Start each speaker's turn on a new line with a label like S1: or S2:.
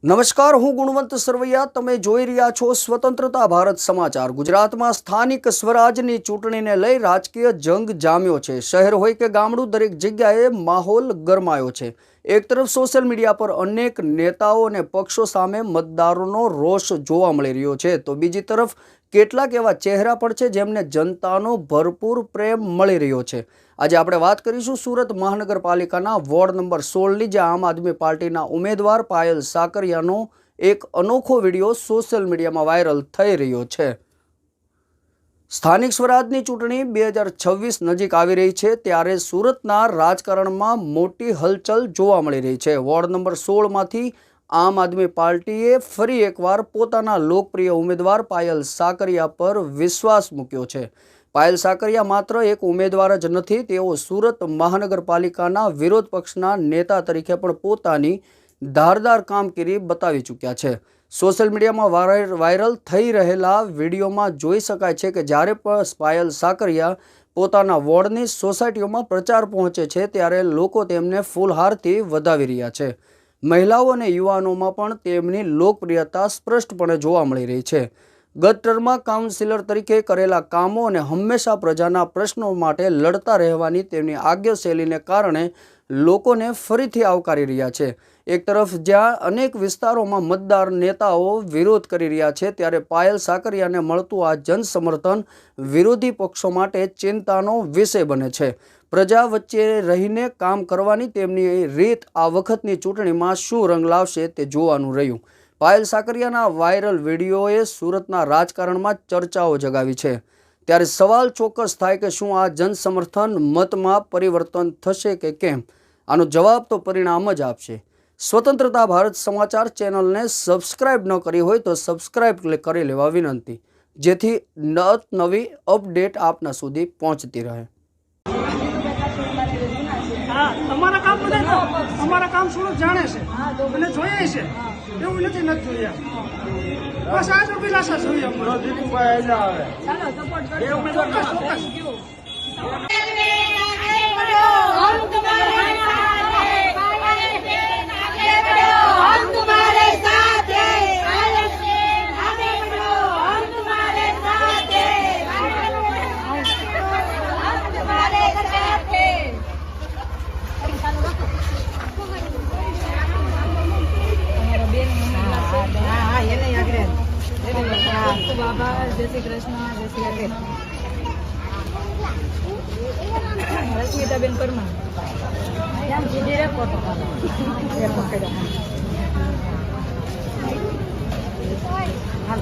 S1: નમસ્કાર, હું ગુણવંત સરવૈયા. તમે જોઈ રહ્યા છો સ્વતંત્રતા ભારત સમાચાર. ગુજરાતમાં સ્થાનિક સ્વરાજની ચૂંટણીને લઈ રાજકીય જંગ જામ્યો છે. શહેર હોય કે ગામડું, દરેક જગ્યાએ માહોલ ગરમાયો છે. એક તરફ સોશિયલ મીડિયા પર અનેક નેતાઓ અને પક્ષો સામે મતદારોનો રોષ જોવા મળી રહ્યો છે, તો બીજી તરફ કેટલાક એવા ચહેરા પણ છે જેમને જનતાનો ભરપૂર પ્રેમ મળી રહ્યો છે. આજે આપણે વાત કરીશું સુરત મહાનગરપાલિકાના વોર્ડ નંબર 16ની, જ્યાં આમ આદમી પાર્ટીના ઉમેદવાર પાયલ સાકરિયાનો એક અનોખો વિડીયો સોશિયલ મીડિયામાં વાયરલ થઈ રહ્યો છે. સ્થાનિક સ્વરાજની ચૂંટણી 2026 નજીક આવી રહી છે, ત્યારે સુરતના રાજકારણમાં મોટી હલચલ જોવા મળી રહી છે. વોર્ડ નંબર 16માંથી આમ આદમી પાર્ટીએ ફરી એકવાર પોતાના લોકપ્રિય ઉમેદવાર પાયલ સાકરિયા પર વિશ્વાસ મૂક્યો છે. પાયલ સાકરિયા માત્ર એક ઉમેદવાર જ નથી, તેઓ સુરત મહાનગરપાલિકાના વિરોધ પક્ષના નેતા તરીકે પણ પોતાની ધારદાર કામગીરી બતાવી ચૂક્યા છે. સોશિયલ મીડિયામાં વાયરલ થઈ રહેલા વિડીયોમાં જોઈ શકાય છે કે જ્યારે પણ પાયલ સાકરિયા પોતાના વોર્ડની સોસાયટીઓમાં પ્રચાર પહોંચે છે, ત્યારે લોકો તેમને ફૂલહારથી વધાવી રહ્યા છે. મહિલાઓ અને યુવાનોમાં પણ તેમની લોકપ્રિયતા સ્પષ્ટપણે જોવા મળી રહી છે. ગત ટર્મમાં કાઉન્સિલર તરીકે કરેલા કામો અને હંમેશા પ્રજાના પ્રશ્નો માટે લડતા રહેવાની તેમની આગળ શૈલીને કારણે લોકોને ફરીથી આવકારી રહ્યા છે. એક તરફ જ્યાં અનેક વિસ્તારોમાં મતદાર નેતાઓ વિરોધ કરી રહ્યા છે, ત્યારે પાયલ સાકરિયાને મળતું આ જનસમર્થન વિરોધી પક્ષો માટે ચિંતાનો વિષય બને છે. પ્રજા વચ્ચે રહીને કામ કરવાની તેમની રીત આ વખતની ચૂંટણીમાં શું રંગ લાવશે તે જોવાનું રહ્યું. પાયલ સાકરિયાના વાયરલ વિડીયોએ સુરતના રાજકારણમાં ચર્ચાઓ જગાવી છે. ત્યારે સવાલ ચોક્કસ થાય કે શું આ જનસમર્થન મતમાં પરિવર્તન થશે કે કેમ? આનો જવાબ તો પરિણામ જ આપશે. સ્વતંત્રતા ભારત સમાચાર ચેનલને સબસ્ક્રાઇબ ન કરી હોય તો સબસ્ક્રાઇબ કરી લેવા વિનંતી, જેથી નવી અપડેટ આપના સુધી પહોંચતી રહે.
S2: અમારા કામ બધા અમારા કામ સુરત જાણે છે અને જોઈએ છે, એવું નથી જોયા. બસ આ જ અભિલાષા જોઈએ
S3: બાબા. જય શ્રી કૃષ્ણ. જય શ્રી રાધે. રશ્મિતાબેન પરમાર. એમ કીધી રે ફોટો એ પકડ્યો. હાલ